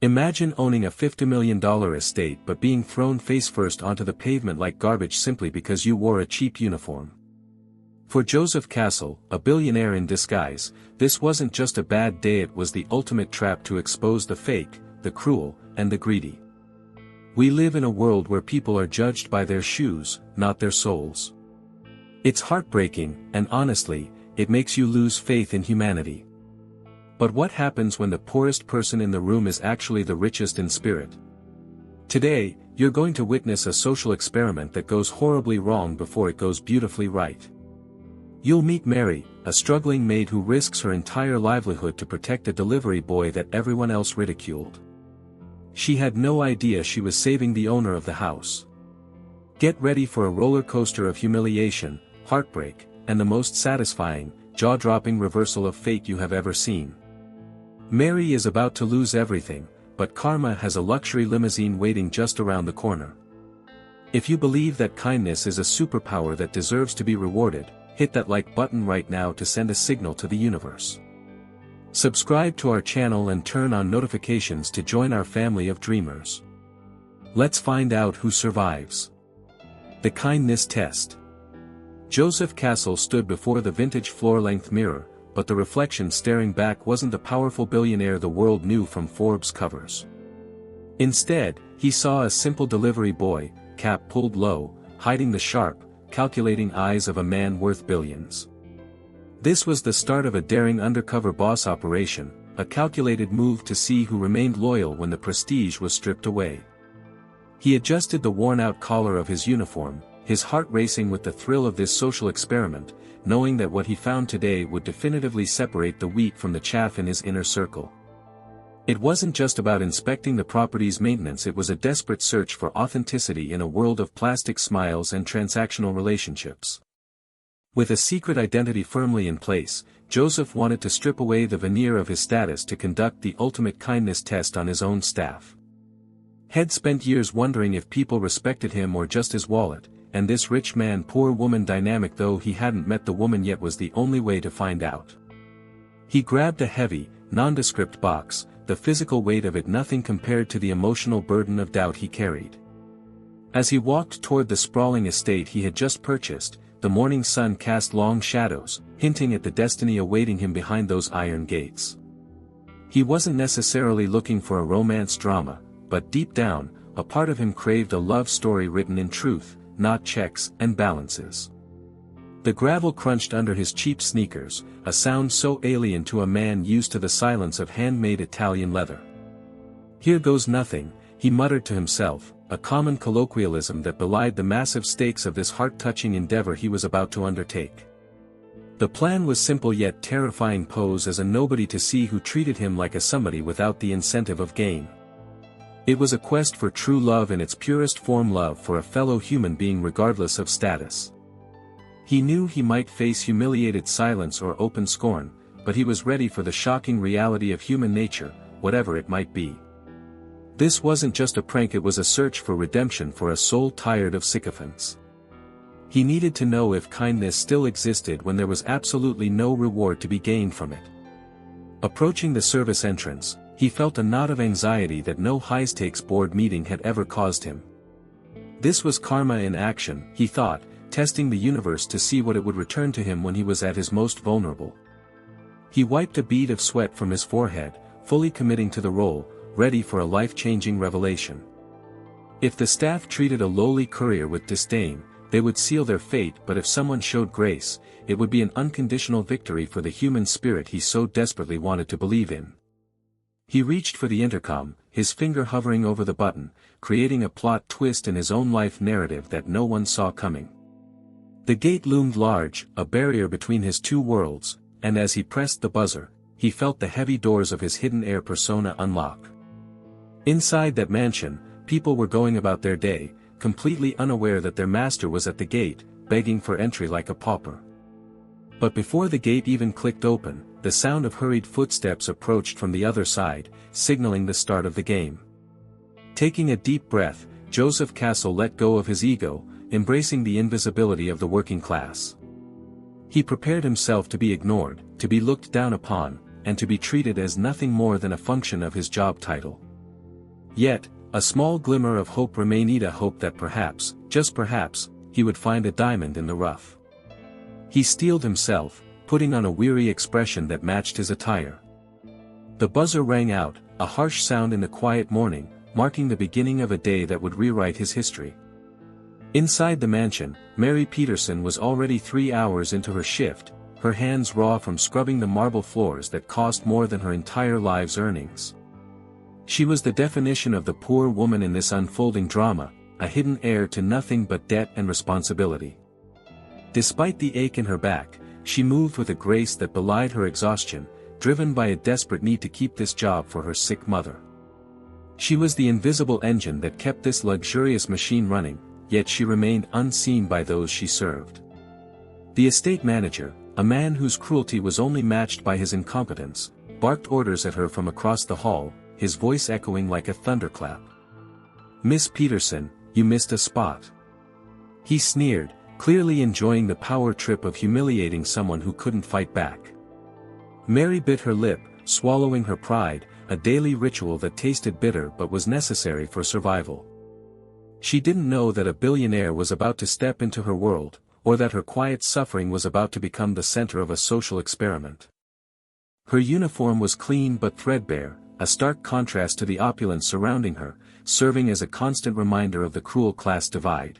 Imagine owning a $50 million estate but being thrown face-first onto the pavement like garbage simply because you wore a cheap uniform. For Joseph Castle, a billionaire in disguise, this wasn't just a bad day, it was the ultimate trap to expose the fake, the cruel, and the greedy. We live in a world where people are judged by their shoes, not their souls. It's heartbreaking, and honestly, it makes you lose faith in humanity. But what happens when the poorest person in the room is actually the richest in spirit? Today, you're going to witness a social experiment that goes horribly wrong before it goes beautifully right. You'll meet Mary, a struggling maid who risks her entire livelihood to protect a delivery boy that everyone else ridiculed. She had no idea she was saving the owner of the house. Get ready for a roller coaster of humiliation, heartbreak, and the most satisfying, jaw-dropping reversal of fate you have ever seen. Mary is about to lose everything, but karma has a luxury limousine waiting just around the corner. If you believe that kindness is a superpower that deserves to be rewarded, hit that like button right now to send a signal to the universe. Subscribe to our channel and turn on notifications to join our family of dreamers. Let's find out who survives. The kindness test. Joseph Castle stood before the vintage floor-length mirror, but the reflection staring back wasn't the powerful billionaire the world knew from Forbes covers. Instead, he saw a simple delivery boy, cap pulled low, hiding the sharp, calculating eyes of a man worth billions. This was the start of a daring undercover boss operation, a calculated move to see who remained loyal when the prestige was stripped away. He adjusted the worn-out collar of his uniform, his heart racing with the thrill of this social experiment, knowing that what he found today would definitively separate the wheat from the chaff in his inner circle. It wasn't just about inspecting the property's maintenance, it was a desperate search for authenticity in a world of plastic smiles and transactional relationships. With a secret identity firmly in place, Joseph wanted to strip away the veneer of his status to conduct the ultimate kindness test on his own staff. He'd spent years wondering if people respected him or just his wallet, and this rich man-poor woman dynamic, though he hadn't met the woman yet, was the only way to find out. He grabbed a heavy, nondescript box, the physical weight of it nothing compared to the emotional burden of doubt he carried. As he walked toward the sprawling estate he had just purchased, the morning sun cast long shadows, hinting at the destiny awaiting him behind those iron gates. He wasn't necessarily looking for a romance drama, but deep down, a part of him craved a love story written in truth, not checks and balances. The gravel crunched under his cheap sneakers, a sound so alien to a man used to the silence of handmade Italian leather. "Here goes nothing," he muttered to himself, a common colloquialism that belied the massive stakes of this heart-touching endeavor he was about to undertake. The plan was simple yet terrifying: pose as a nobody to see who treated him like a somebody without the incentive of gain. It was a quest for true love in its purest form, love for a fellow human being regardless of status. He knew he might face humiliated silence or open scorn, but he was ready for the shocking reality of human nature, whatever it might be. This wasn't just a prank, it was a search for redemption for a soul tired of sycophants. He needed to know if kindness still existed when there was absolutely no reward to be gained from it. Approaching the service entrance, he felt a knot of anxiety that no high-stakes board meeting had ever caused him. This was karma in action, he thought, testing the universe to see what it would return to him when he was at his most vulnerable. He wiped a bead of sweat from his forehead, fully committing to the role, ready for a life-changing revelation. If the staff treated a lowly courier with disdain, they would seal their fate, but if someone showed grace, it would be an unconditional victory for the human spirit he so desperately wanted to believe in. He reached for the intercom, his finger hovering over the button, creating a plot twist in his own life narrative that no one saw coming. The gate loomed large, a barrier between his two worlds, and as he pressed the buzzer, he felt the heavy doors of his hidden air persona unlock. Inside that mansion, people were going about their day, completely unaware that their master was at the gate, begging for entry like a pauper. But before the gate even clicked open, the sound of hurried footsteps approached from the other side, signaling the start of the game. Taking a deep breath, Joseph Castle let go of his ego, embracing the invisibility of the working class. He prepared himself to be ignored, to be looked down upon, and to be treated as nothing more than a function of his job title. Yet, a small glimmer of hope remained, a hope that perhaps, just perhaps, he would find a diamond in the rough. He steeled himself, putting on a weary expression that matched his attire. The buzzer rang out, a harsh sound in the quiet morning, marking the beginning of a day that would rewrite his history. Inside the mansion, Mary Peterson was already 3 hours into her shift, her hands raw from scrubbing the marble floors that cost more than her entire life's earnings. She was the definition of the poor woman in this unfolding drama, a hidden heir to nothing but debt and responsibility. Despite the ache in her back, she moved with a grace that belied her exhaustion, driven by a desperate need to keep this job for her sick mother. She was the invisible engine that kept this luxurious machine running, yet she remained unseen by those she served. The estate manager, a man whose cruelty was only matched by his incompetence, barked orders at her from across the hall, his voice echoing like a thunderclap. "Miss Peterson, you missed a spot." He sneered, clearly enjoying the power trip of humiliating someone who couldn't fight back. Mary bit her lip, swallowing her pride, a daily ritual that tasted bitter but was necessary for survival. She didn't know that a billionaire was about to step into her world, or that her quiet suffering was about to become the center of a social experiment. Her uniform was clean but threadbare, a stark contrast to the opulence surrounding her, serving as a constant reminder of the cruel class divide.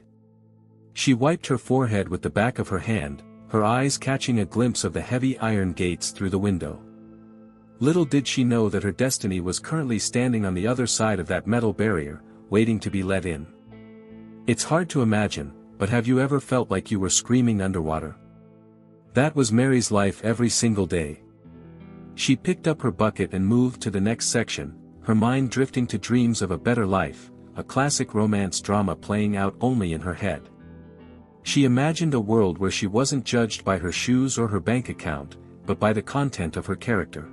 She wiped her forehead with the back of her hand, her eyes catching a glimpse of the heavy iron gates through the window. Little did she know that her destiny was currently standing on the other side of that metal barrier, waiting to be let in. It's hard to imagine, but have you ever felt like you were screaming underwater? That was Mary's life every single day. She picked up her bucket and moved to the next section, her mind drifting to dreams of a better life, a classic romance drama playing out only in her head. She imagined a world where she wasn't judged by her shoes or her bank account, but by the content of her character.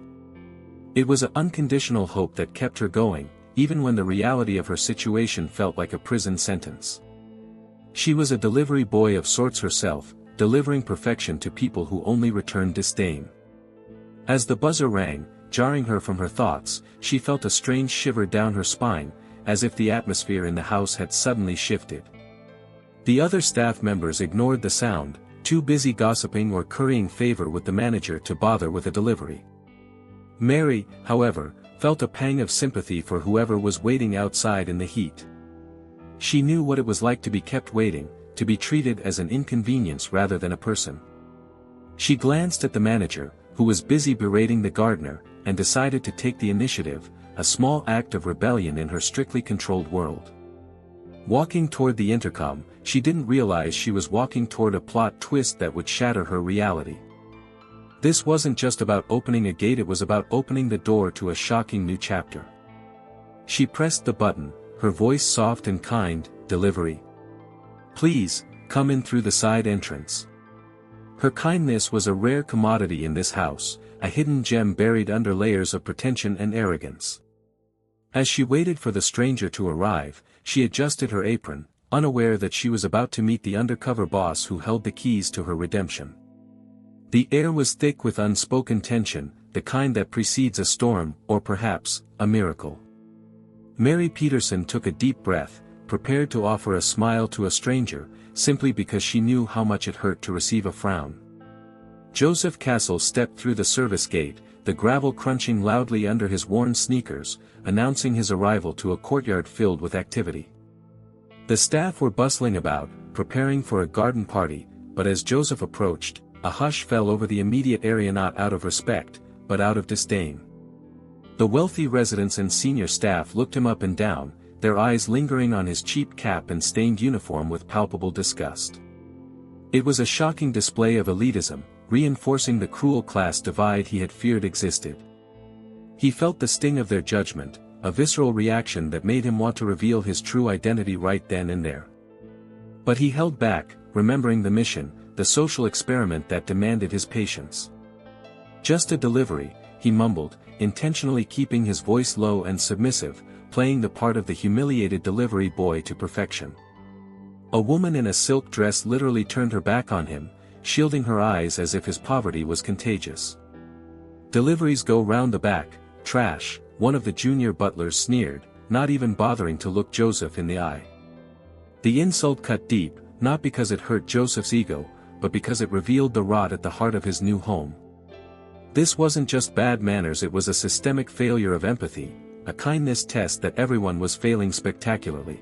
It was an unconditional hope that kept her going, even when the reality of her situation felt like a prison sentence. She was a delivery boy of sorts herself, delivering perfection to people who only returned disdain. As the buzzer rang, jarring her from her thoughts, she felt a strange shiver down her spine, as if the atmosphere in the house had suddenly shifted. The other staff members ignored the sound, too busy gossiping or currying favor with the manager to bother with a delivery. Mary, however, felt a pang of sympathy for whoever was waiting outside in the heat. She knew what it was like to be kept waiting, to be treated as an inconvenience rather than a person. She glanced at the manager, who was busy berating the gardener, and decided to take the initiative, a small act of rebellion in her strictly controlled world. Walking toward the intercom, she didn't realize she was walking toward a plot twist that would shatter her reality. This wasn't just about opening a gate, it was about opening the door to a shocking new chapter. She pressed the button, her voice soft and kind, "Delivery. Please, come in through the side entrance." Her kindness was a rare commodity in this house, a hidden gem buried under layers of pretension and arrogance. As she waited for the stranger to arrive, she adjusted her apron, unaware that she was about to meet the undercover boss who held the keys to her redemption. The air was thick with unspoken tension, the kind that precedes a storm, or perhaps, a miracle. Mary Peterson took a deep breath, prepared to offer a smile to a stranger, simply because she knew how much it hurt to receive a frown. Joseph Castle stepped through the service gate, the gravel crunching loudly under his worn sneakers, announcing his arrival to a courtyard filled with activity. The staff were bustling about, preparing for a garden party, but as Joseph approached, a hush fell over the immediate area, not out of respect, but out of disdain. The wealthy residents and senior staff looked him up and down, their eyes lingering on his cheap cap and stained uniform with palpable disgust. It was a shocking display of elitism, reinforcing the cruel class divide he had feared existed. He felt the sting of their judgment, a visceral reaction that made him want to reveal his true identity right then and there. But he held back, remembering the mission, the social experiment that demanded his patience. "Just a delivery," he mumbled, intentionally keeping his voice low and submissive, playing the part of the humiliated delivery boy to perfection. A woman in a silk dress literally turned her back on him, shielding her eyes as if his poverty was contagious. "Deliveries go round the back, trash," one of the junior butlers sneered, not even bothering to look Joseph in the eye. The insult cut deep, not because it hurt Joseph's ego, but because it revealed the rot at the heart of his new home. This wasn't just bad manners, it was a systemic failure of empathy, a kindness test that everyone was failing spectacularly.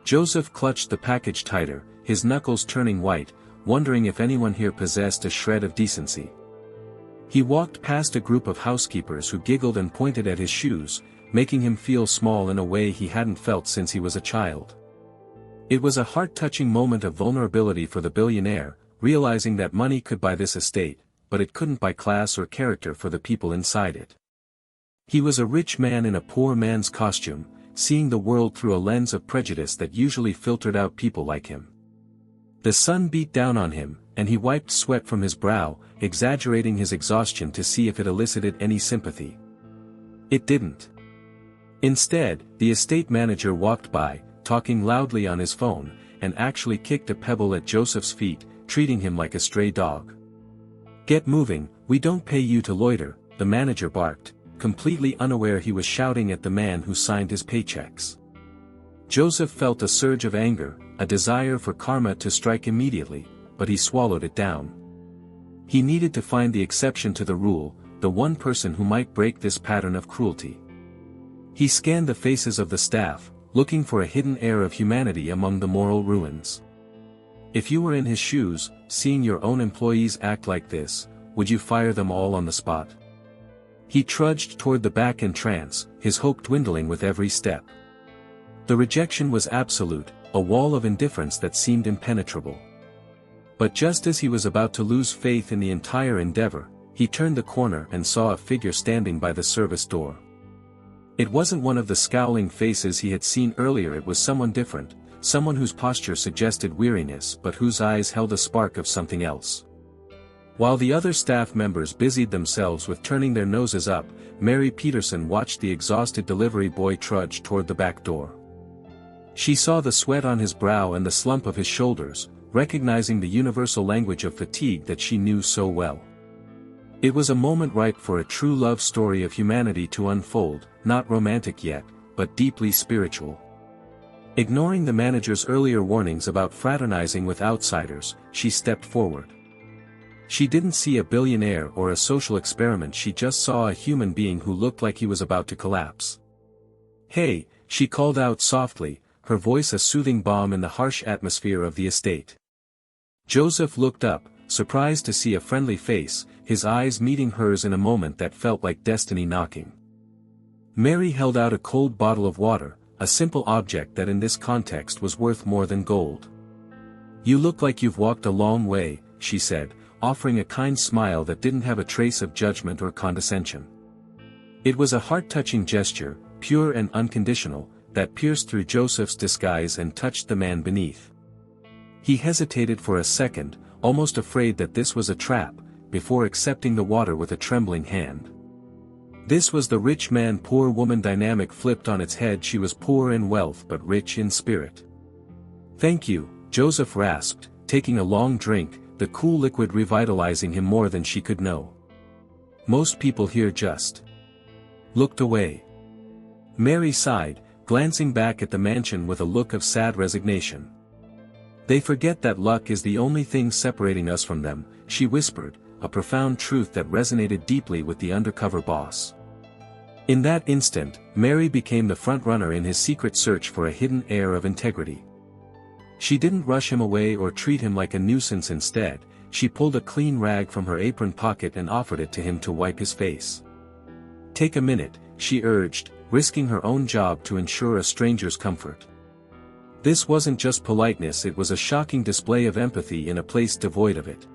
Joseph clutched the package tighter, his knuckles turning white, wondering if anyone here possessed a shred of decency. He walked past a group of housekeepers who giggled and pointed at his shoes, making him feel small in a way he hadn't felt since he was a child. It was a heart-touching moment of vulnerability for the billionaire, realizing that money could buy this estate, but it couldn't buy class or character for the people inside it. He was a rich man in a poor man's costume, seeing the world through a lens of prejudice that usually filtered out people like him. The sun beat down on him, and he wiped sweat from his brow, exaggerating his exhaustion to see if it elicited any sympathy. It didn't. Instead, the estate manager walked by, talking loudly on his phone, and actually kicked a pebble at Joseph's feet, treating him like a stray dog. "Get moving, we don't pay you to loiter," the manager barked, completely unaware he was shouting at the man who signed his paychecks. Joseph felt a surge of anger, a desire for karma to strike immediately, but he swallowed it down. He needed to find the exception to the rule, the one person who might break this pattern of cruelty. He scanned the faces of the staff, looking for a hidden air of humanity among the moral ruins. If you were in his shoes, seeing your own employees act like this, would you fire them all on the spot? He trudged toward the back entrance, his hope dwindling with every step. The rejection was absolute, a wall of indifference that seemed impenetrable. But just as he was about to lose faith in the entire endeavor, he turned the corner and saw a figure standing by the service door. It wasn't one of the scowling faces he had seen earlier, it was someone different, someone whose posture suggested weariness but whose eyes held a spark of something else. While the other staff members busied themselves with turning their noses up, Mary Peterson watched the exhausted delivery boy trudge toward the back door. She saw the sweat on his brow and the slump of his shoulders, recognizing the universal language of fatigue that she knew so well. It was a moment ripe for a true love story of humanity to unfold, not romantic yet, but deeply spiritual. Ignoring the manager's earlier warnings about fraternizing with outsiders, she stepped forward. She didn't see a billionaire or a social experiment, she just saw a human being who looked like he was about to collapse. "Hey," she called out softly, her voice a soothing balm in the harsh atmosphere of the estate. Joseph looked up, surprised to see a friendly face, his eyes meeting hers in a moment that felt like destiny knocking. Mary held out a cold bottle of water, a simple object that in this context was worth more than gold. "You look like you've walked a long way," she said, offering a kind smile that didn't have a trace of judgment or condescension. It was a heart-touching gesture, pure and unconditional, that pierced through Joseph's disguise and touched the man beneath. He hesitated for a second, almost afraid that this was a trap, before accepting the water with a trembling hand. This was the rich man-poor woman dynamic flipped on its head. She was poor in wealth but rich in spirit. "Thank you," Joseph rasped, taking a long drink, the cool liquid revitalizing him more than she could know. "Most people here just looked away." Mary sighed, glancing back at the mansion with a look of sad resignation. "They forget that luck is the only thing separating us from them," she whispered, a profound truth that resonated deeply with the undercover boss. In that instant, Mary became the front-runner in his secret search for a hidden air of integrity. She didn't rush him away or treat him like a nuisance. Instead, she pulled a clean rag from her apron pocket and offered it to him to wipe his face. "Take a minute," she urged, risking her own job to ensure a stranger's comfort. This wasn't just politeness, it was a shocking display of empathy in a place devoid of it.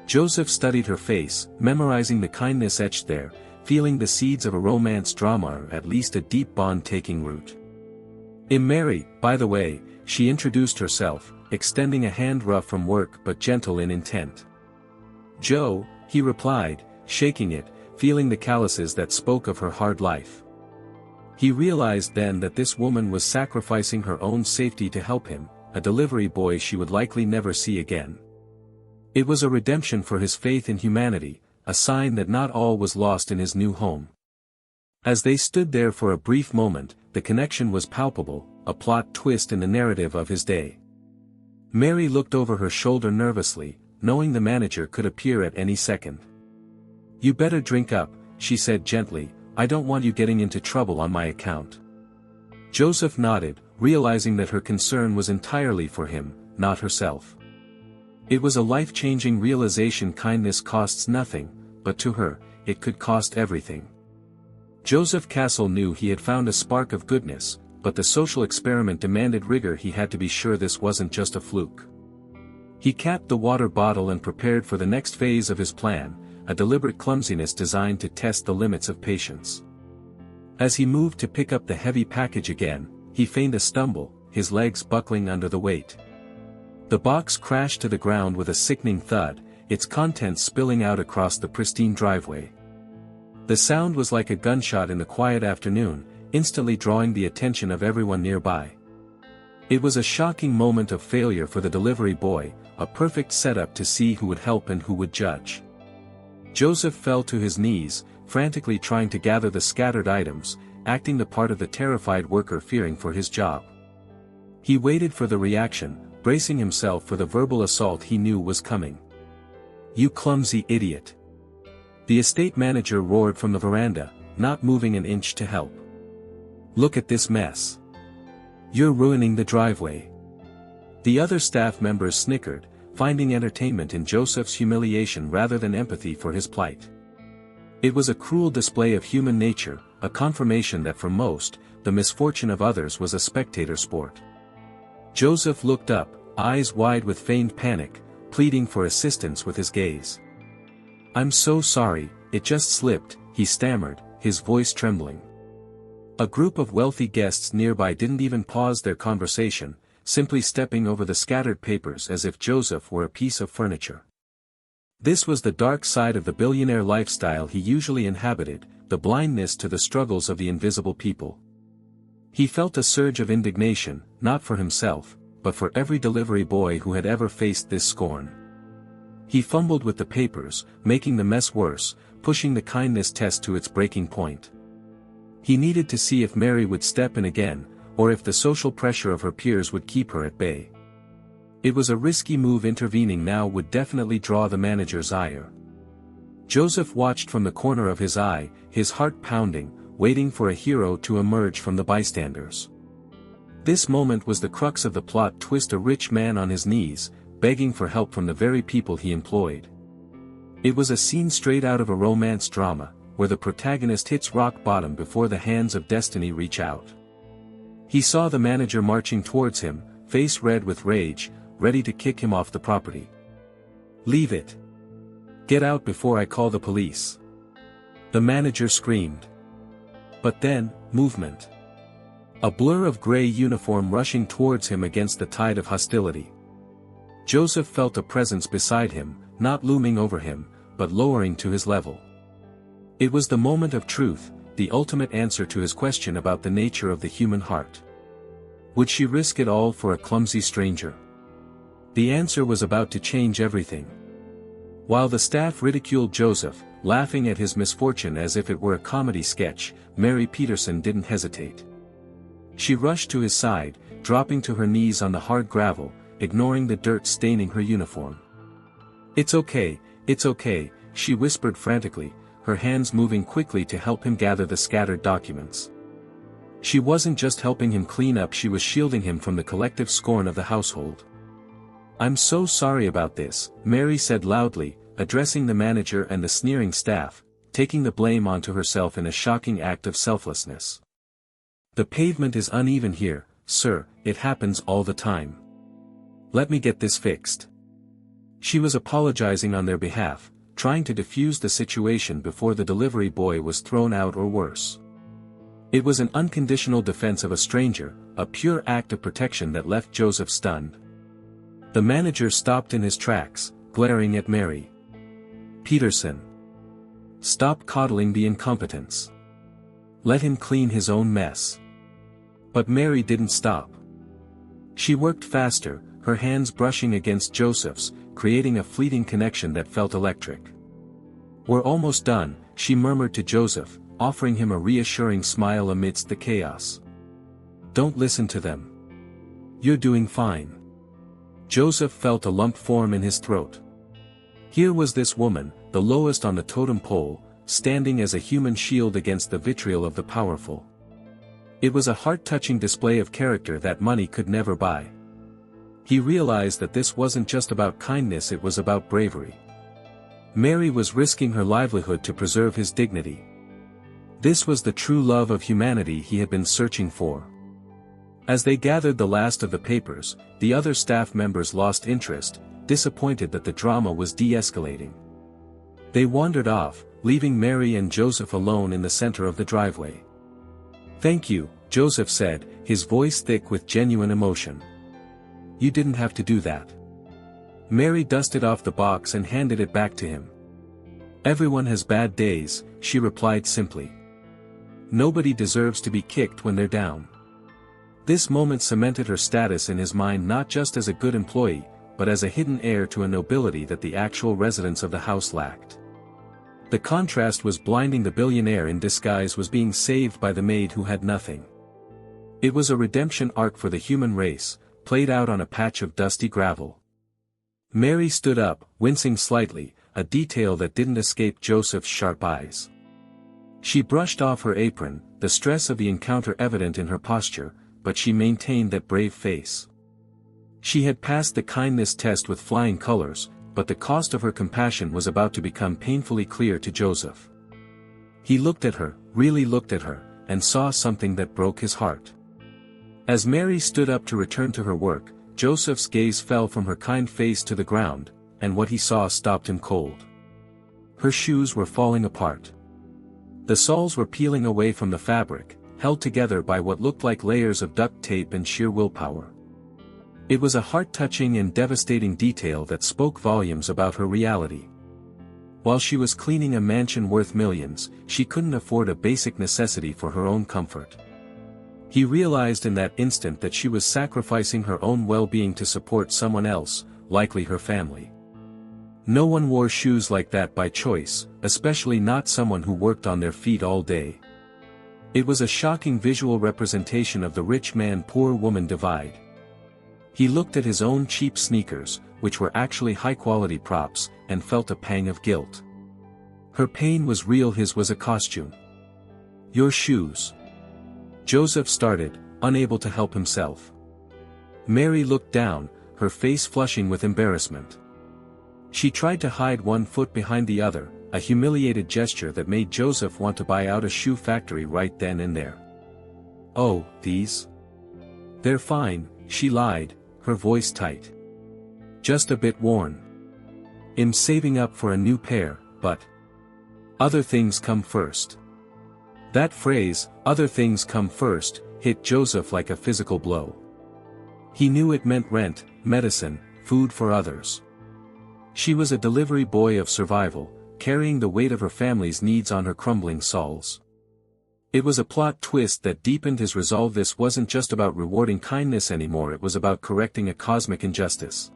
Joseph studied her face, memorizing the kindness etched there, feeling the seeds of a romance drama or at least a deep bond taking root. "I'm Mary, by the way," she introduced herself, extending a hand rough from work but gentle in intent. "Joe," he replied, shaking it, feeling the calluses that spoke of her hard life. He realized then that this woman was sacrificing her own safety to help him, a delivery boy she would likely never see again. It was a redemption for his faith in humanity, a sign that not all was lost in his new home. As they stood there for a brief moment, the connection was palpable, a plot twist in the narrative of his day. Mary looked over her shoulder nervously, knowing the manager could appear at any second. "You better drink up," she said gently, "I don't want you getting into trouble on my account." Joseph nodded, realizing that her concern was entirely for him, not herself. It was a life-changing realization. Kindness costs nothing, but to her, it could cost everything. Joseph Castle knew he had found a spark of goodness, but the social experiment demanded rigor. He had to be sure this wasn't just a fluke. He capped the water bottle and prepared for the next phase of his plan, a deliberate clumsiness designed to test the limits of patience. As he moved to pick up the heavy package again, he feigned a stumble, his legs buckling under the weight. The box crashed to the ground with a sickening thud, its contents spilling out across the pristine driveway. The sound was like a gunshot in the quiet afternoon, instantly drawing the attention of everyone nearby. It was a shocking moment of failure for the delivery boy, a perfect setup to see who would help and who would judge. Joseph fell to his knees, frantically trying to gather the scattered items, acting the part of the terrified worker fearing for his job. He waited for the reaction, bracing himself for the verbal assault he knew was coming. "You clumsy idiot!" The estate manager roared from the veranda, not moving an inch to help. "Look at this mess. You're ruining the driveway." The other staff members snickered, finding entertainment in Joseph's humiliation rather than empathy for his plight. It was a cruel display of human nature, a confirmation that for most, the misfortune of others was a spectator sport. Joseph looked up, eyes wide with feigned panic, pleading for assistance with his gaze. "I'm so sorry, it just slipped," he stammered, his voice trembling. A group of wealthy guests nearby didn't even pause their conversation, simply stepping over the scattered papers as if Joseph were a piece of furniture. This was the dark side of the billionaire lifestyle he usually inhabited, the blindness to the struggles of the invisible people. He felt a surge of indignation, not for himself, but for every delivery boy who had ever faced this scorn. He fumbled with the papers, making the mess worse, pushing the kindness test to its breaking point. He needed to see if Mary would step in again, or if the social pressure of her peers would keep her at bay. It was a risky move. Intervening now would definitely draw the manager's ire. Joseph watched from the corner of his eye, his heart pounding, waiting for a hero to emerge from the bystanders. This moment was the crux of the plot twist: a rich man on his knees, begging for help from the very people he employed. It was a scene straight out of a romance drama, where the protagonist hits rock bottom before the hands of destiny reach out. He saw the manager marching towards him, face red with rage, ready to kick him off the property. "Leave it! Get out before I call the police!" the manager screamed. But then, movement. A blur of gray uniform rushing towards him against the tide of hostility. Joseph felt a presence beside him, not looming over him, but lowering to his level. It was the moment of truth, the ultimate answer to his question about the nature of the human heart. Would she risk it all for a clumsy stranger? The answer was about to change everything. While the staff ridiculed Joseph, laughing at his misfortune as if it were a comedy sketch, Mary Peterson didn't hesitate. She rushed to his side, dropping to her knees on the hard gravel, ignoring the dirt staining her uniform. It's okay," she whispered frantically, her hands moving quickly to help him gather the scattered documents. She wasn't just helping him clean up, she was shielding him from the collective scorn of the household. "I'm so sorry about this," Mary said loudly, addressing the manager and the sneering staff, taking the blame onto herself in a shocking act of selflessness. "The pavement is uneven here, sir, it happens all the time. Let me get this fixed." She was apologizing on their behalf, trying to defuse the situation before the delivery boy was thrown out or worse. It was an unconditional defense of a stranger, a pure act of protection that left Joseph stunned. The manager stopped in his tracks, glaring at Mary. "Peterson. Stop coddling the incompetence. Let him clean his own mess." But Mary didn't stop. She worked faster, her hands brushing against Joseph's, creating a fleeting connection that felt electric. "We're almost done," she murmured to Joseph, offering him a reassuring smile amidst the chaos. Don't listen to them. You're doing fine. Joseph felt a lump form in his throat. Here was this woman, the lowest on the totem pole, standing as a human shield against the vitriol of the powerful. It was a heart-touching display of character that money could never buy. He realized that this wasn't just about kindness, it was about bravery. Mary was risking her livelihood to preserve his dignity. This was the true love of humanity he had been searching for. As they gathered the last of the papers, the other staff members lost interest, disappointed that the drama was de-escalating. They wandered off, leaving Mary and Joseph alone in the center of the driveway. "Thank you," Joseph said, his voice thick with genuine emotion. "You didn't have to do that." Mary dusted off the box and handed it back to him. "Everyone has bad days," she replied simply. "Nobody deserves to be kicked when they're down." This moment cemented her status in his mind not just as a good employee, but as a hidden heir to a nobility that the actual residents of the house lacked. The contrast was blinding. The billionaire in disguise was being saved by the maid who had nothing. It was a redemption arc for the human race, played out on a patch of dusty gravel. Mary stood up, wincing slightly, a detail that didn't escape Joseph's sharp eyes. She brushed off her apron, the stress of the encounter evident in her posture, but she maintained that brave face. She had passed the kindness test with flying colors, but the cost of her compassion was about to become painfully clear to Joseph. He looked at her, really looked at her, and saw something that broke his heart. As Mary stood up to return to her work, Joseph's gaze fell from her kind face to the ground, and what he saw stopped him cold. Her shoes were falling apart. The soles were peeling away from the fabric, held together by what looked like layers of duct tape and sheer willpower. It was a heart-touching and devastating detail that spoke volumes about her reality. While she was cleaning a mansion worth millions, she couldn't afford a basic necessity for her own comfort. He realized in that instant that she was sacrificing her own well-being to support someone else, likely her family. No one wore shoes like that by choice, especially not someone who worked on their feet all day. It was a shocking visual representation of the rich man-poor woman divide. He looked at his own cheap sneakers, which were actually high-quality props, and felt a pang of guilt. Her pain was real, his was a costume. "Your shoes." Joseph started, unable to help himself. Mary looked down, her face flushing with embarrassment. She tried to hide one foot behind the other, a humiliated gesture that made Joseph want to buy out a shoe factory right then and there. "Oh, these? They're fine," she lied, her voice tight. "Just a bit worn. I'm saving up for a new pair, but other things come first." That phrase, "other things come first," hit Joseph like a physical blow. He knew it meant rent, medicine, food for others. She was a delivery boy of survival, carrying the weight of her family's needs on her crumbling soles. It was a plot twist that deepened his resolve. This wasn't just about rewarding kindness anymore, it was about correcting a cosmic injustice.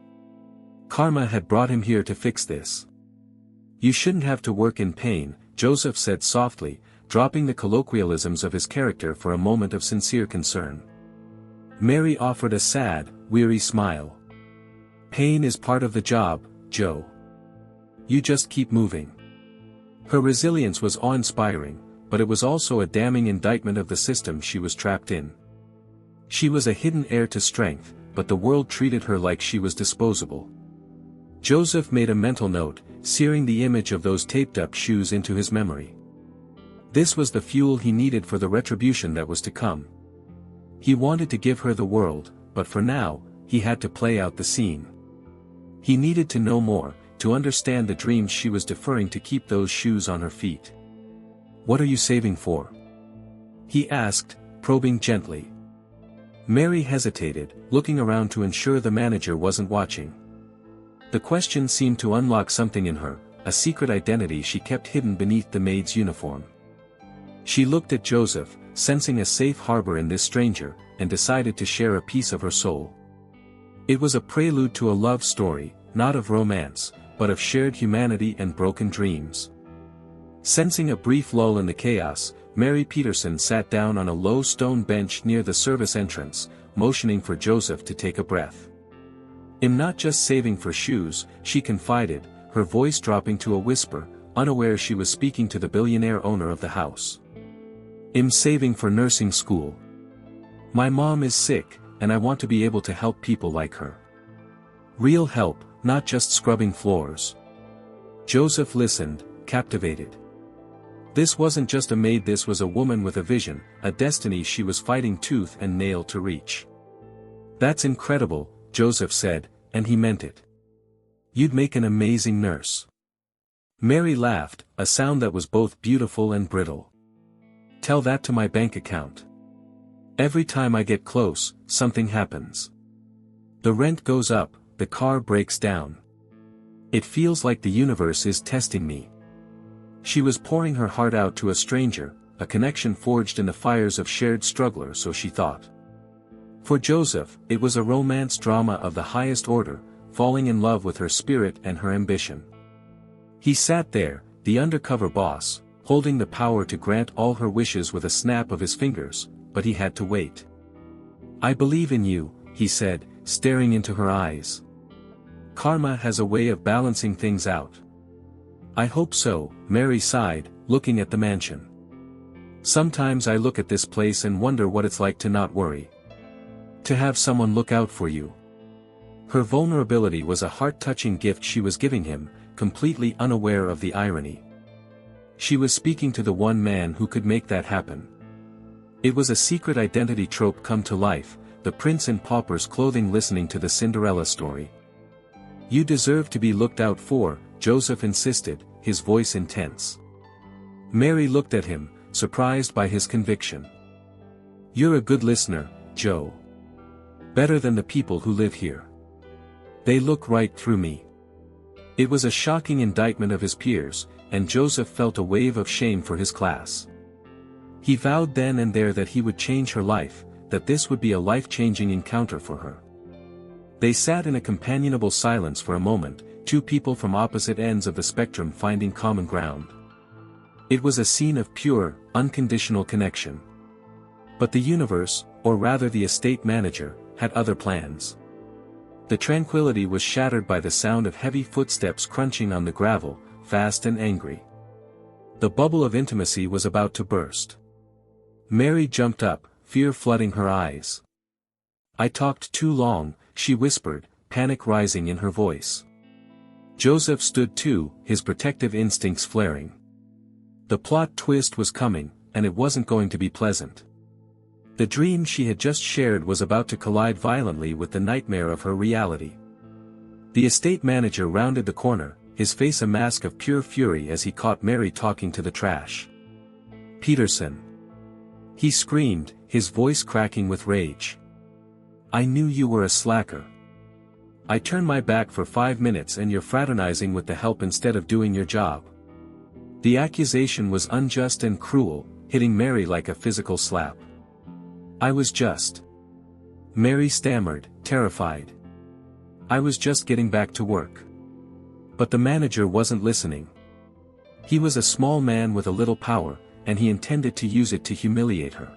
Karma had brought him here to fix this. "You shouldn't have to work in pain," Joseph said softly, dropping the colloquialisms of his character for a moment of sincere concern. Mary offered a sad, weary smile. "Pain is part of the job, Joe. You just keep moving." Her resilience was awe-inspiring, but it was also a damning indictment of the system she was trapped in. She was a hidden heir to strength, but the world treated her like she was disposable. Joseph made a mental note, searing the image of those taped-up shoes into his memory. This was the fuel he needed for the retribution that was to come. He wanted to give her the world, but for now, he had to play out the scene. He needed to know more, to understand the dreams she was deferring to keep those shoes on her feet. "What are you saving for?" he asked, probing gently. Mary hesitated, looking around to ensure the manager wasn't watching. The question seemed to unlock something in her, a secret identity she kept hidden beneath the maid's uniform. She looked at Joseph, sensing a safe harbor in this stranger, and decided to share a piece of her soul. It was a prelude to a love story, not of romance, but of shared humanity and broken dreams. Sensing a brief lull in the chaos, Mary Peterson sat down on a low stone bench near the service entrance, motioning for Joseph to take a breath. "I'm not just saving for shoes," she confided, her voice dropping to a whisper, unaware she was speaking to the billionaire owner of the house. "I'm saving for nursing school. My mom is sick, and I want to be able to help people like her. Real help, not just scrubbing floors." Joseph listened, captivated. This wasn't just a maid, this was a woman with a vision, a destiny she was fighting tooth and nail to reach. "That's incredible," Joseph said, and he meant it. "You'd make an amazing nurse." Mary laughed, a sound that was both beautiful and brittle. "Tell that to my bank account. Every time I get close, something happens. The rent goes up, the car breaks down. It feels like the universe is testing me." She was pouring her heart out to a stranger, a connection forged in the fires of shared struggle, so she thought. For Joseph, it was a romance drama of the highest order, falling in love with her spirit and her ambition. He sat there, the undercover boss, holding the power to grant all her wishes with a snap of his fingers, but he had to wait. "I believe in you," he said, staring into her eyes. "Karma has a way of balancing things out." "I hope so," Mary sighed, looking at the mansion. "Sometimes I look at this place and wonder what it's like to not worry. To have someone look out for you." Her vulnerability was a heart-touching gift she was giving him, completely unaware of the irony. She was speaking to the one man who could make that happen. It was a secret identity trope come to life, the prince in pauper's clothing listening to the Cinderella story. "You deserve to be looked out for," Joseph insisted, his voice intense. Mary looked at him, surprised by his conviction. "You're a good listener, Joe. Better than the people who live here. They look right through me." It was a shocking indictment of his peers, and Joseph felt a wave of shame for his class. He vowed then and there that he would change her life, that this would be a life-changing encounter for her. They sat in a companionable silence for a moment, two people from opposite ends of the spectrum finding common ground. It was a scene of pure, unconditional connection. But the universe, or rather the estate manager, had other plans. The tranquility was shattered by the sound of heavy footsteps crunching on the gravel, fast and angry. The bubble of intimacy was about to burst. Mary jumped up, fear flooding her eyes. "I talked too long," she whispered, panic rising in her voice. Joseph stood too, his protective instincts flaring. The plot twist was coming, and it wasn't going to be pleasant. The dream she had just shared was about to collide violently with the nightmare of her reality. The estate manager rounded the corner, his face a mask of pure fury as he caught Mary talking to the trash. "Peterson!" he screamed, his voice cracking with rage. "I knew you were a slacker. I turned my back for 5 minutes and you're fraternizing with the help instead of doing your job." The accusation was unjust and cruel, hitting Mary like a physical slap. "I was just..." Mary stammered, terrified. "I was just getting back to work." But the manager wasn't listening. He was a small man with a little power, and he intended to use it to humiliate her.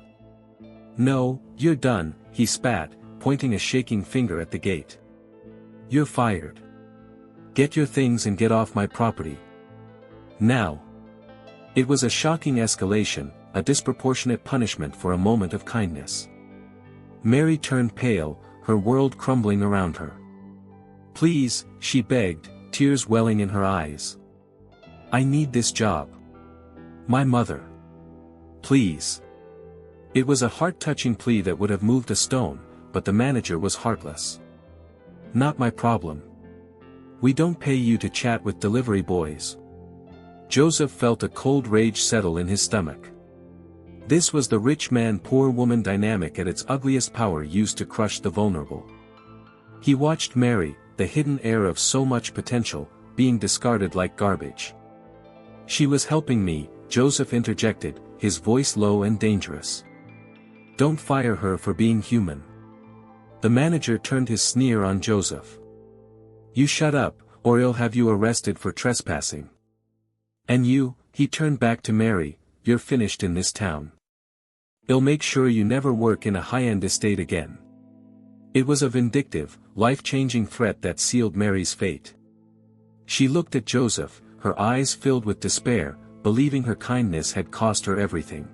"No, you're done," he spat, pointing a shaking finger at the gate. "You're fired. Get your things and get off my property. Now." It was a shocking escalation, a disproportionate punishment for a moment of kindness. Mary turned pale, her world crumbling around her. "Please," she begged, tears welling in her eyes. "I need this job. My mother. Please." It was a heart-touching plea that would have moved a stone, but the manager was heartless. "Not my problem. We don't pay you to chat with delivery boys." Joseph felt a cold rage settle in his stomach. This was the rich man-poor woman dynamic at its ugliest power, used to crush the vulnerable. He watched Mary, the hidden heir of so much potential, being discarded like garbage. "She was helping me," Joseph interjected, his voice low and dangerous. "Don't fire her for being human." The manager turned his sneer on Joseph. "You shut up, or I'll have you arrested for trespassing. And you," he turned back to Mary, you're finished in this town. I'll make sure you never work in a high-end estate again." It was a vindictive, life-changing threat that sealed Mary's fate. She looked at Joseph, her eyes filled with despair, believing her kindness had cost her everything.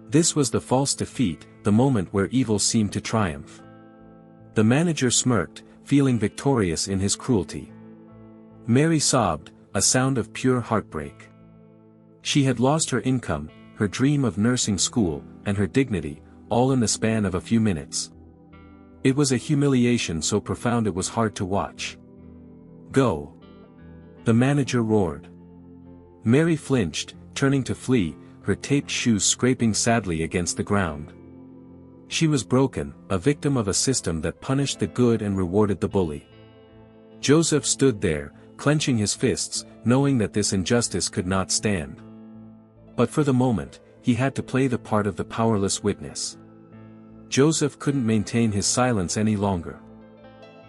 This was the false defeat, the moment where evil seemed to triumph. The manager smirked, feeling victorious in his cruelty. Mary sobbed, a sound of pure heartbreak. She had lost her income, her dream of nursing school, and her dignity, all in the span of a few minutes. It was a humiliation so profound it was hard to watch. "Go!" the manager roared. Mary flinched, turning to flee, her taped shoes scraping sadly against the ground. She was broken, a victim of a system that punished the good and rewarded the bully. Joseph stood there, clenching his fists, knowing that this injustice could not stand. But for the moment, he had to play the part of the powerless witness. Joseph couldn't maintain his silence any longer.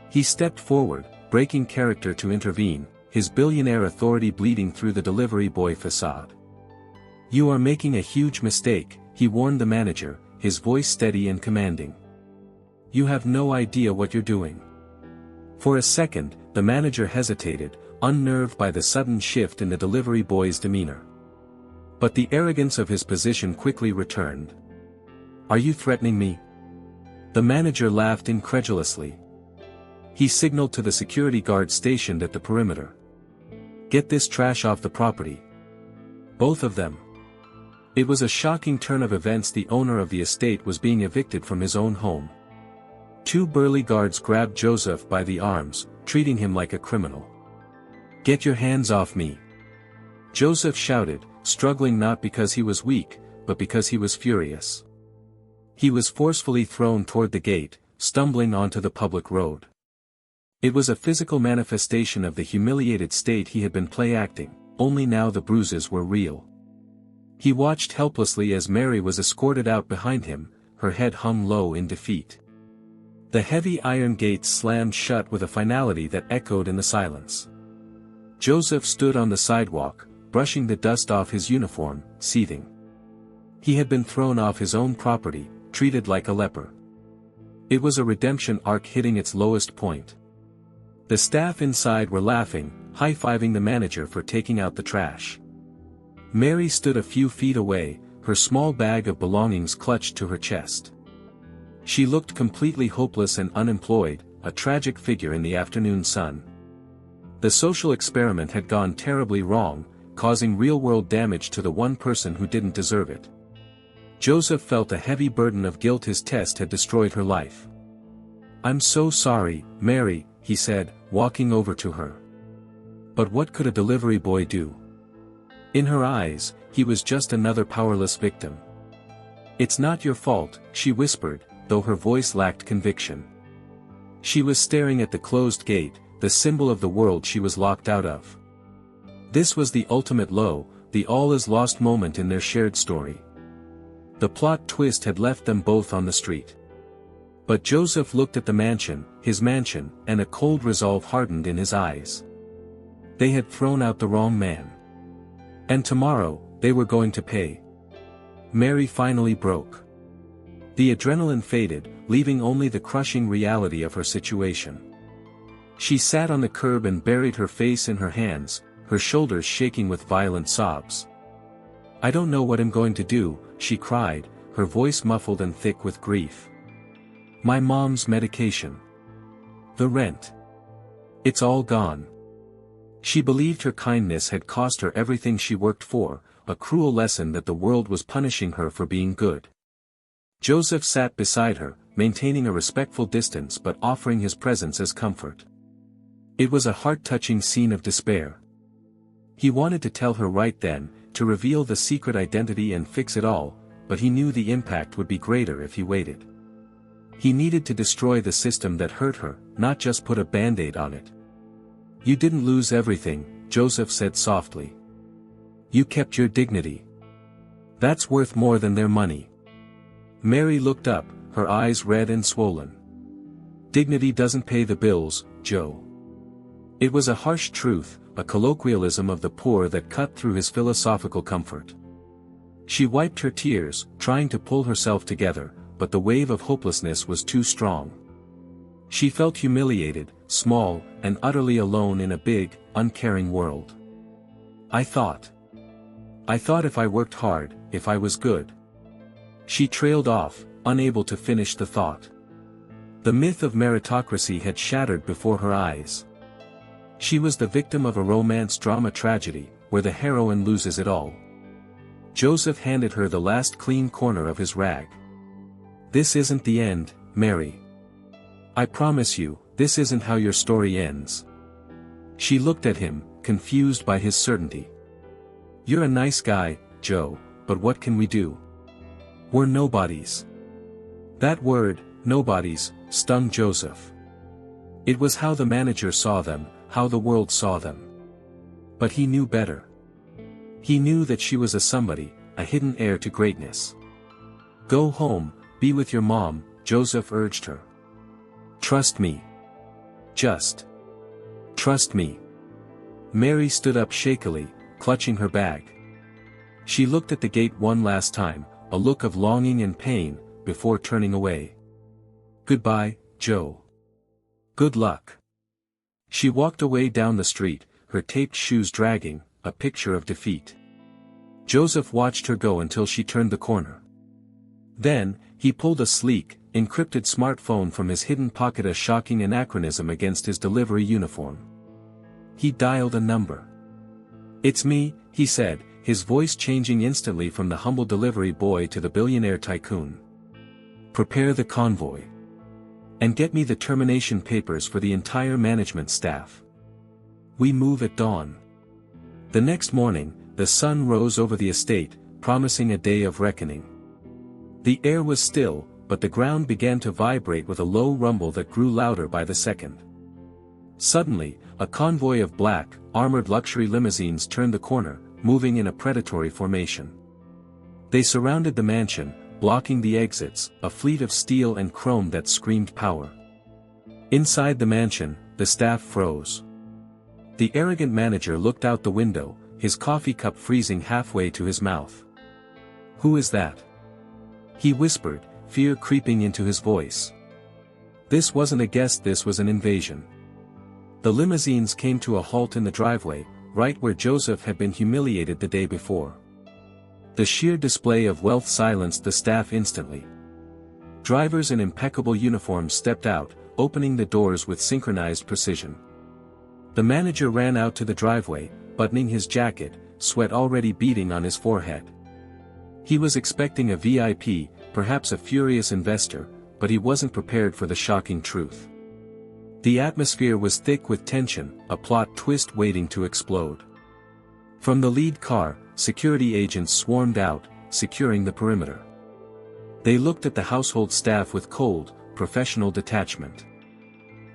He stepped forward, breaking character to intervene, his billionaire authority bleeding through the delivery boy facade. "You are making a huge mistake," he warned the manager, his voice steady and commanding. "You have no idea what you're doing." For a second, the manager hesitated, unnerved by the sudden shift in the delivery boy's demeanor. But the arrogance of his position quickly returned. "Are you threatening me?" The manager laughed incredulously. He signaled to the security guard stationed at the perimeter. "Get this trash off the property. Both of them." It was a shocking turn of events. The owner of the estate was being evicted from his own home. Two burly guards grabbed Joseph by the arms, treating him like a criminal. "Get your hands off me!" Joseph shouted, struggling not because he was weak, but because he was furious. He was forcefully thrown toward the gate, stumbling onto the public road. It was a physical manifestation of the humiliated state he had been play-acting, only now the bruises were real. He watched helplessly as Mary was escorted out behind him, her head hung low in defeat. The heavy iron gates slammed shut with a finality that echoed in the silence. Joseph stood on the sidewalk, brushing the dust off his uniform, seething. He had been thrown off his own property, treated like a leper. It was a redemption arc hitting its lowest point. The staff inside were laughing, high-fiving the manager for taking out the trash. Mary stood a few feet away, her small bag of belongings clutched to her chest. She looked completely hopeless and unemployed, a tragic figure in the afternoon sun. The social experiment had gone terribly wrong, causing real-world damage to the one person who didn't deserve it. Joseph felt a heavy burden of guilt. His test had destroyed her life. "I'm so sorry, Mary," he said, walking over to her. But what could a delivery boy do? In her eyes, he was just another powerless victim. "It's not your fault," she whispered, though her voice lacked conviction. She was staring at the closed gate, the symbol of the world she was locked out of. This was the ultimate low, the all-is-lost moment in their shared story. The plot twist had left them both on the street. But Joseph looked at the mansion, his mansion, and a cold resolve hardened in his eyes. They had thrown out the wrong man. And tomorrow, they were going to pay. Mary finally broke. The adrenaline faded, leaving only the crushing reality of her situation. She sat on the curb and buried her face in her hands, her shoulders shaking with violent sobs. "I don't know what I'm going to do," she cried, her voice muffled and thick with grief. "My mom's medication. The rent. It's all gone." She believed her kindness had cost her everything she worked for, a cruel lesson that the world was punishing her for being good. Joseph sat beside her, maintaining a respectful distance but offering his presence as comfort. It was a heart-touching scene of despair. He wanted to tell her right then, to reveal the secret identity and fix it all, but he knew the impact would be greater if he waited. He needed to destroy the system that hurt her, not just put a band-aid on it. "You didn't lose everything," Joseph said softly. "You kept your dignity. That's worth more than their money." Mary looked up, her eyes red and swollen. "Dignity doesn't pay the bills, Joe." It was a harsh truth, a colloquialism of the poor that cut through his philosophical comfort. She wiped her tears, trying to pull herself together, but the wave of hopelessness was too strong. She felt humiliated, small, and utterly alone in a big, uncaring world. I thought if I worked hard, if I was good. She trailed off, unable to finish the thought. The myth of meritocracy had shattered before her eyes. She was the victim of a romance drama tragedy, where the heroine loses it all. Joseph handed her the last clean corner of his rag. This isn't the end, Mary. I promise you, this isn't how your story ends. She looked at him, confused by his certainty. You're a nice guy, Joe, but what can we do? We're nobodies. That word, nobodies, stung Joseph. It was how the manager saw them, how the world saw them. But he knew better. He knew that she was a somebody, a hidden heir to greatness. Go home, be with your mom, Joseph urged her. Trust me. Just trust me. Mary stood up shakily, clutching her bag. She looked at the gate one last time, a look of longing and pain, before turning away. Goodbye, Joe. Good luck. She walked away down the street, her taped shoes dragging, a picture of defeat. Joseph watched her go until she turned the corner. Then, he pulled a sleek, encrypted smartphone from his hidden pocket, a shocking anachronism against his delivery uniform. He dialed a number. It's me, he said, his voice changing instantly from the humble delivery boy to the billionaire tycoon. Prepare the convoy. And get me the termination papers for the entire management staff. We move at dawn. The next morning, the sun rose over the estate, promising a day of reckoning. The air was still, but the ground began to vibrate with a low rumble that grew louder by the second. Suddenly, a convoy of black, armored luxury limousines turned the corner, moving in a predatory formation. They surrounded the mansion, blocking the exits, a fleet of steel and chrome that screamed power. Inside the mansion, the staff froze. The arrogant manager looked out the window, his coffee cup freezing halfway to his mouth. Who is that? He whispered, fear creeping into his voice. This wasn't a guest, this was an invasion. The limousines came to a halt in the driveway, right where Joseph had been humiliated the day before. The sheer display of wealth silenced the staff instantly. Drivers in impeccable uniforms stepped out, opening the doors with synchronized precision. The manager ran out to the driveway, buttoning his jacket, sweat already beading on his forehead. He was expecting a VIP, perhaps a furious investor, but he wasn't prepared for the shocking truth. The atmosphere was thick with tension, a plot twist waiting to explode. From the lead car, security agents swarmed out, securing the perimeter. They looked at the household staff with cold, professional detachment.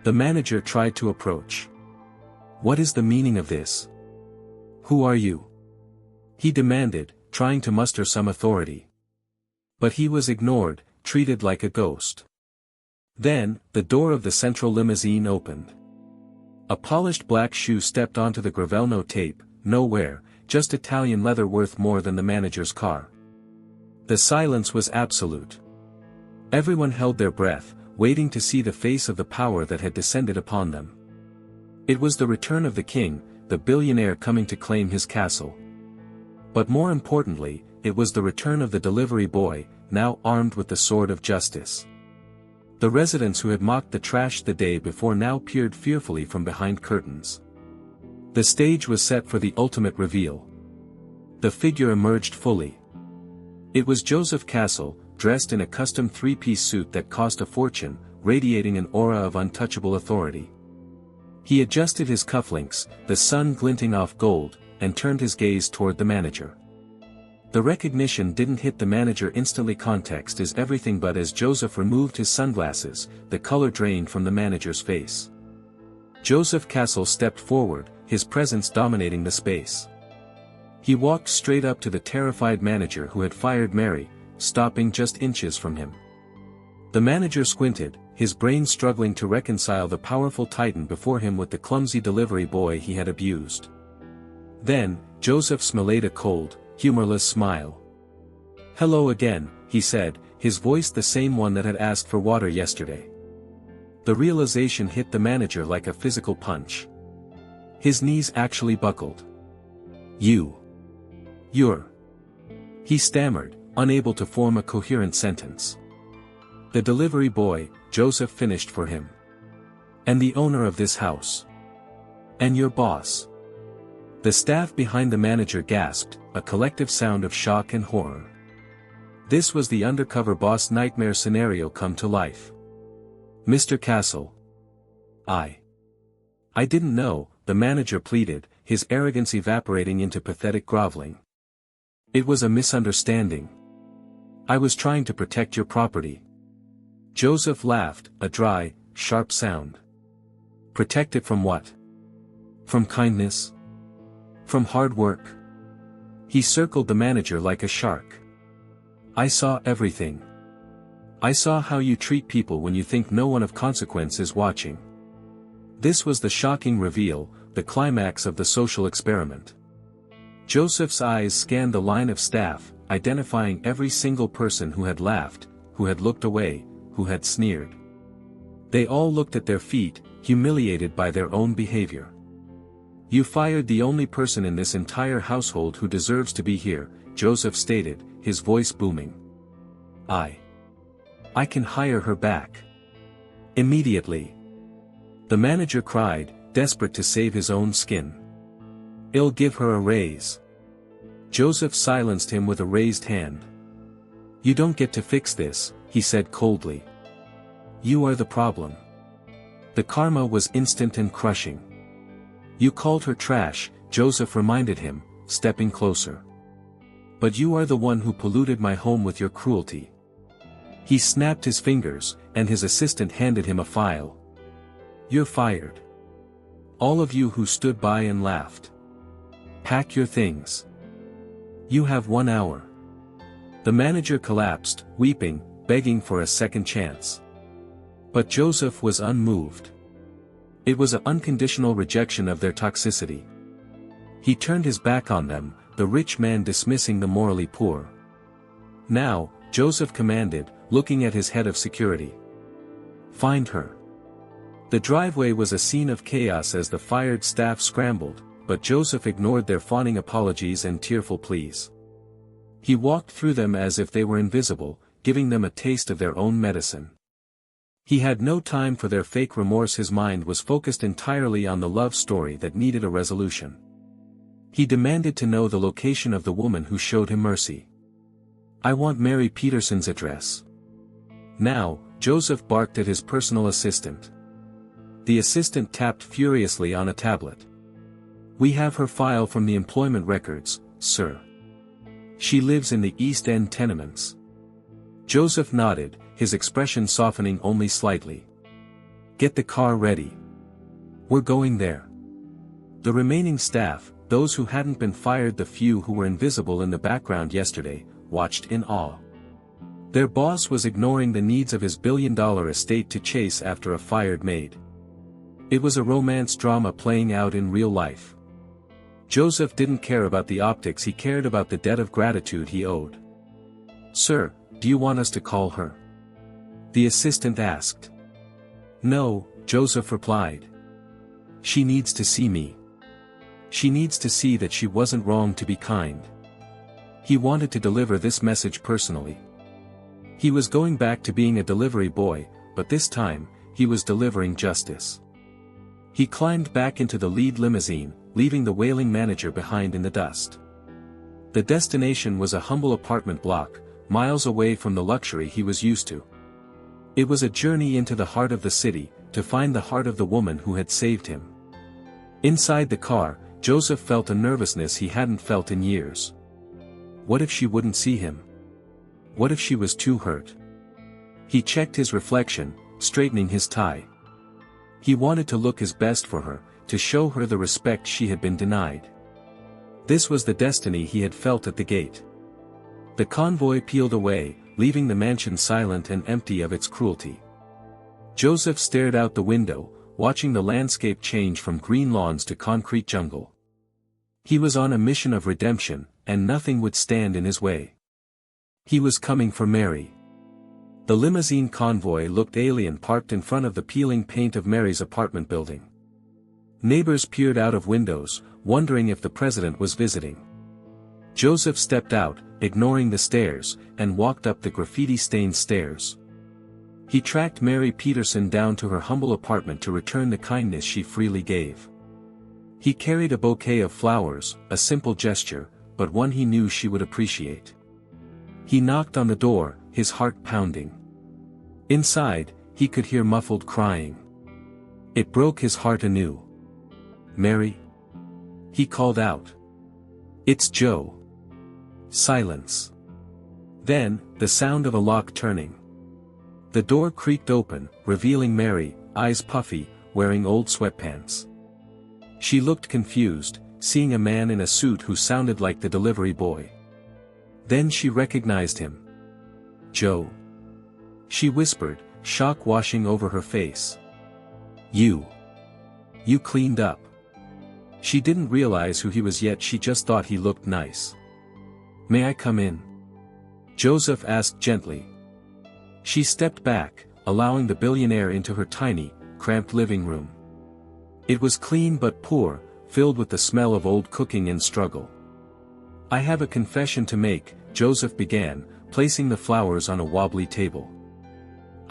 The manager tried to approach. What is the meaning of this? Who are you? He demanded, trying to muster some authority. But he was ignored, treated like a ghost. Then, the door of the central limousine opened. A polished black shoe stepped onto the gravel. No tape, no wear, just Italian leather worth more than the manager's car. The silence was absolute. Everyone held their breath, waiting to see the face of the power that had descended upon them. It was the return of the king, the billionaire coming to claim his castle. But more importantly, it was the return of the delivery boy, now armed with the sword of justice. The residents who had mocked the trash the day before now peered fearfully from behind curtains. The stage was set for the ultimate reveal. The figure emerged fully. It was Joseph Castle, dressed in a custom three-piece suit that cost a fortune, radiating an aura of untouchable authority. He adjusted his cufflinks, the sun glinting off gold, and turned his gaze toward the manager. The recognition didn't hit the manager instantly. Context is everything. But as Joseph removed his sunglasses, the color drained from the manager's face. Joseph Castle stepped forward, his presence dominating the space. He walked straight up to the terrified manager who had fired Mary, stopping just inches from him. The manager squinted, his brain struggling to reconcile the powerful titan before him with the clumsy delivery boy he had abused. Then, Joseph smiled a cold, humorless smile. "Hello again," he said, his voice the same one that had asked for water yesterday. The realization hit the manager like a physical punch. His knees actually buckled. You're... He stammered, unable to form a coherent sentence. "The delivery boy," Joseph finished for him. "And the owner of this house. And your boss." The staff behind the manager gasped, a collective sound of shock and horror. This was the undercover boss nightmare scenario come to life. "Mr. Castle. I didn't know," the manager pleaded, his arrogance evaporating into pathetic groveling. "It was a misunderstanding. I was trying to protect your property." Joseph laughed, a dry, sharp sound. "Protect it from what? From kindness? From hard work?" He circled the manager like a shark. "I saw everything. I saw how you treat people when you think no one of consequence is watching." This was the shocking reveal, the climax of the social experiment. Joseph's eyes scanned the line of staff, identifying every single person who had laughed, who had looked away, who had sneered. They all looked at their feet, humiliated by their own behavior. "You fired the only person in this entire household who deserves to be here," Joseph stated, his voice booming. I can hire her back. Immediately." The manager cried, desperate to save his own skin. "I'll give her a raise." Joseph silenced him with a raised hand. "You don't get to fix this," he said coldly. "You are the problem." The karma was instant and crushing. "You called her trash," Joseph reminded him, stepping closer. "But you are the one who polluted my home with your cruelty." He snapped his fingers, and his assistant handed him a file. "You're fired. All of you who stood by and laughed. Pack your things. You have 1 hour." The manager collapsed, weeping, begging for a second chance. But Joseph was unmoved. It was an unconditional rejection of their toxicity. He turned his back on them, the rich man dismissing the morally poor. "Now," Joseph commanded, looking at his head of security. "Find her." The driveway was a scene of chaos as the fired staff scrambled, but Joseph ignored their fawning apologies and tearful pleas. He walked through them as if they were invisible, giving them a taste of their own medicine. He had no time for their fake remorse. His mind was focused entirely on the love story that needed a resolution. He demanded to know the location of the woman who showed him mercy. "I want Mary Peterson's address." Now, Joseph barked at his personal assistant. The assistant tapped furiously on a tablet. "We have her file from the employment records, sir. She lives in the East End tenements." Joseph nodded, his expression softening only slightly. "Get the car ready. We're going there." The remaining staff, those who hadn't been fired, the few who were invisible in the background yesterday, watched in awe. Their boss was ignoring the needs of his billion-dollar estate to chase after a fired maid. It was a romance drama playing out in real life. Joseph didn't care about the optics, he cared about the debt of gratitude he owed. "Sir, do you want us to call her?" the assistant asked. "No," Joseph replied. "She needs to see me. She needs to see that she wasn't wrong to be kind." He wanted to deliver this message personally. He was going back to being a delivery boy, but this time, he was delivering justice. He climbed back into the lead limousine, leaving the wailing manager behind in the dust. The destination was a humble apartment block, miles away from the luxury he was used to. It was a journey into the heart of the city, to find the heart of the woman who had saved him. Inside the car, Joseph felt a nervousness he hadn't felt in years. What if she wouldn't see him? What if she was too hurt? He checked his reflection, straightening his tie. He wanted to look his best for her, to show her the respect she had been denied. This was the destiny he had felt at the gate. The convoy peeled away, leaving the mansion silent and empty of its cruelty. Joseph stared out the window, watching the landscape change from green lawns to concrete jungle. He was on a mission of redemption, and nothing would stand in his way. He was coming for Mary. The limousine convoy looked alien parked in front of the peeling paint of Mary's apartment building. Neighbors peered out of windows, wondering if the president was visiting. Joseph stepped out, ignoring the stares, and walked up the graffiti-stained stairs. He tracked Mary Peterson down to her humble apartment to return the kindness she freely gave. He carried a bouquet of flowers, a simple gesture, but one he knew she would appreciate. He knocked on the door, his heart pounding. Inside, he could hear muffled crying. It broke his heart anew. "Mary?" He called out. "It's Joe." Silence. Then, the sound of a lock turning. The door creaked open, revealing Mary, eyes puffy, wearing old sweatpants. She looked confused, seeing a man in a suit who sounded like the delivery boy. Then she recognized him. "Joe?" she whispered, shock washing over her face. You cleaned up." She didn't realize who he was yet, she just thought he looked nice. "May I come in?" Joseph asked gently. She stepped back, allowing the billionaire into her tiny, cramped living room. It was clean but poor, filled with the smell of old cooking and struggle. "I have a confession to make," Joseph began, placing the flowers on a wobbly table.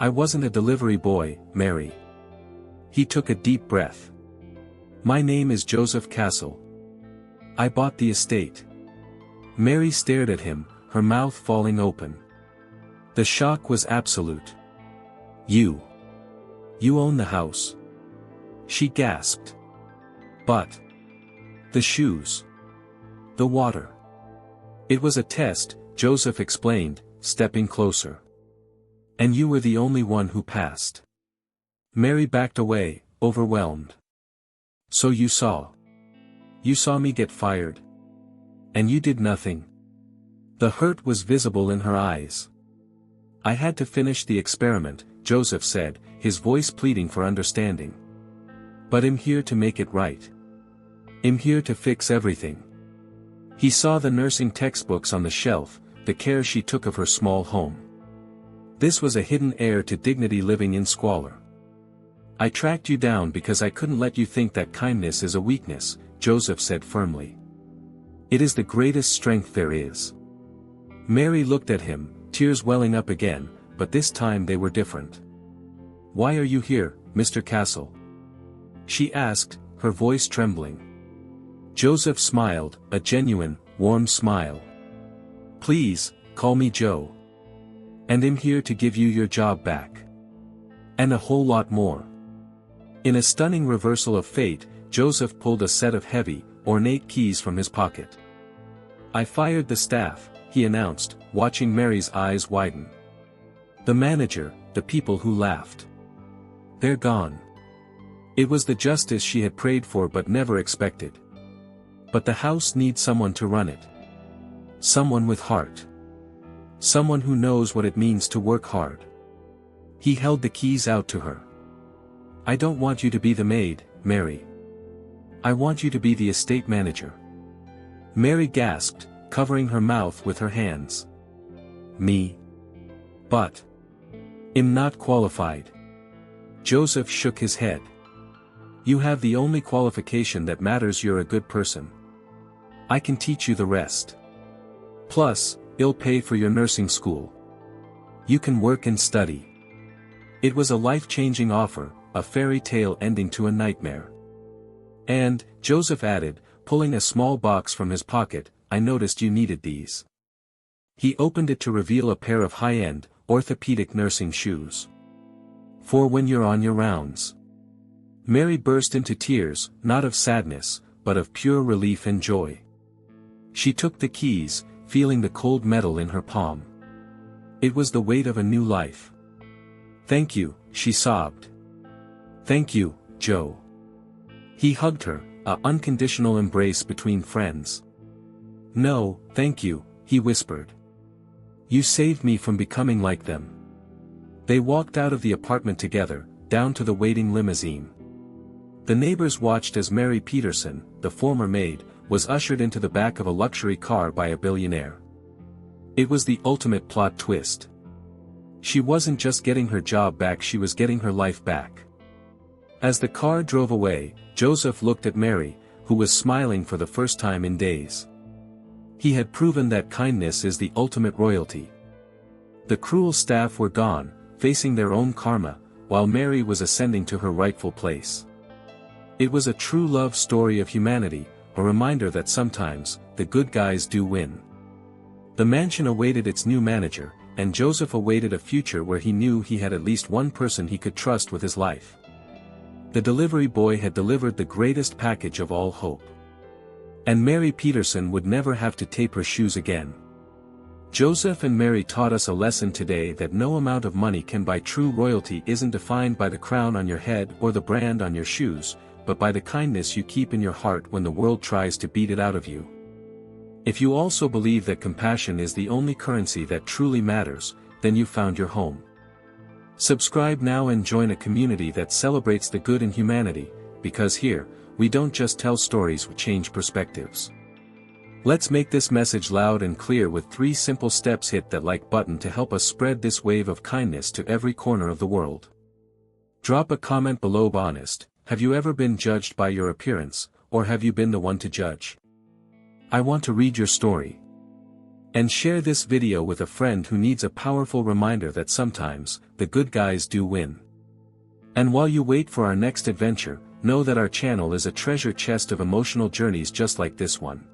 "I wasn't a delivery boy, Mary." He took a deep breath. "My name is Joseph Castle. I bought the estate." Mary stared at him, her mouth falling open. The shock was absolute. You own the house." She gasped. "But the shoes. The water." "It was a test," Joseph explained, stepping closer. "And you were the only one who passed." Mary backed away, overwhelmed. "So you saw me get fired. And you did nothing." The hurt was visible in her eyes. "I had to finish the experiment," Joseph said, his voice pleading for understanding. "But I'm here to make it right. I'm here to fix everything." He saw the nursing textbooks on the shelf, the care she took of her small home. This was a hidden heir to dignity living in squalor. "I tracked you down because I couldn't let you think that kindness is a weakness," Joseph said firmly. "It is the greatest strength there is." Mary looked at him, tears welling up again, but this time they were different. "Why are you here, Mr. Castle?" she asked, her voice trembling. Joseph smiled, a genuine, warm smile. "Please, call me Joe. And I'm here to give you your job back. And a whole lot more." In a stunning reversal of fate, Joseph pulled a set of heavy, ornate keys from his pocket. "I fired the staff," he announced, watching Mary's eyes widen. "The manager, the people who laughed. They're gone." It was the justice she had prayed for but never expected. But the house needs someone to run it. Someone with heart. Someone who knows what it means to work hard. He held the keys out to her. "I don't want you to be the maid, Mary. I want you to be the estate manager." Mary gasped, covering her mouth with her hands. "Me? But I'm not qualified." Joseph shook his head. "You have the only qualification that matters, you're a good person. I can teach you the rest. Plus, I'll pay for your nursing school. You can work and study." It was a life-changing offer, a fairy tale ending to a nightmare. "And," Joseph added, pulling a small box from his pocket, "I noticed you needed these." He opened it to reveal a pair of high-end, orthopedic nursing shoes. "For when you're on your rounds." Mary burst into tears, not of sadness, but of pure relief and joy. She took the keys, feeling the cold metal in her palm. It was the weight of a new life. "Thank you," she sobbed. "Thank you, Joe." He hugged her, an unconditional embrace between friends. "No, thank you," he whispered. "You saved me from becoming like them." They walked out of the apartment together, down to the waiting limousine. The neighbors watched as Mary Peterson, the former maid, was ushered into the back of a luxury car by a billionaire. It was the ultimate plot twist. She wasn't just getting her job back, she was getting her life back. As the car drove away, Joseph looked at Mary, who was smiling for the first time in days. He had proven that kindness is the ultimate royalty. The cruel staff were gone, facing their own karma, while Mary was ascending to her rightful place. It was a true love story of humanity, a reminder that sometimes, the good guys do win. The mansion awaited its new manager, and Joseph awaited a future where he knew he had at least one person he could trust with his life. The delivery boy had delivered the greatest package of all hope. And Mary Peterson would never have to tape her shoes again. Joseph and Mary taught us a lesson today that no amount of money can buy true royalty isn't defined by the crown on your head or the brand on your shoes, but by the kindness you keep in your heart when the world tries to beat it out of you. If you also believe that compassion is the only currency that truly matters, then you've found your home. Subscribe now and join a community that celebrates the good in humanity, because here, we don't just tell stories, we change perspectives. Let's make this message loud and clear with 3 simple steps. Hit that like button to help us spread this wave of kindness to every corner of the world. Drop a comment below. Honest, have you ever been judged by your appearance, or have you been the one to judge? I want to read your story. And share this video with a friend who needs a powerful reminder that sometimes, the good guys do win. And while you wait for our next adventure, know that our channel is a treasure chest of emotional journeys just like this one.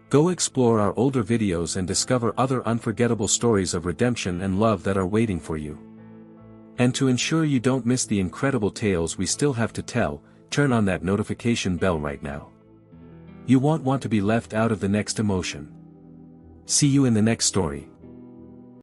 Go explore our older videos and discover other unforgettable stories of redemption and love that are waiting for you. And to ensure you don't miss the incredible tales we still have to tell, turn on that notification bell right now. You won't want to be left out of the next emotion. See you in the next story.